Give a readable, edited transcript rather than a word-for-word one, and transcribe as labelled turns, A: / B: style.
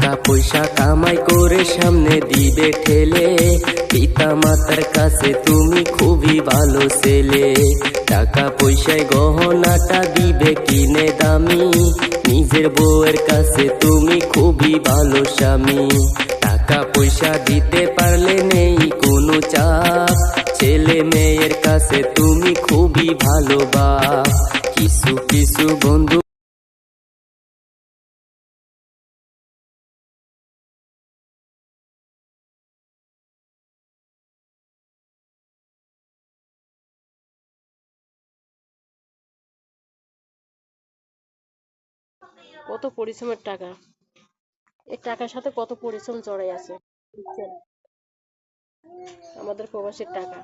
A: টাকা পয়সা কামাই করে সামনে দিবে ঠেলে, পিতা মাতার কাছে তুমি খুবই ভালো ছেলে। টাকা পয়সায় গহনাটা দিবে কিনে দামি, নিজের বউয়ের কাছে তুমি খুবই ভালো স্বামী। টাকা পয়সা দিতে পারলে নেই কোনো চাপ, ছেলে মেয়ের কাছে তুমি খুবই ভালো বাপ। কিছু কিছু বন্ধু
B: কত পরিশ্রমের টাকা, এই টাকার সাথে কত পরিশ্রম জড়াই আছে, বুঝছেন? আমাদের প্রবাসীর টাকা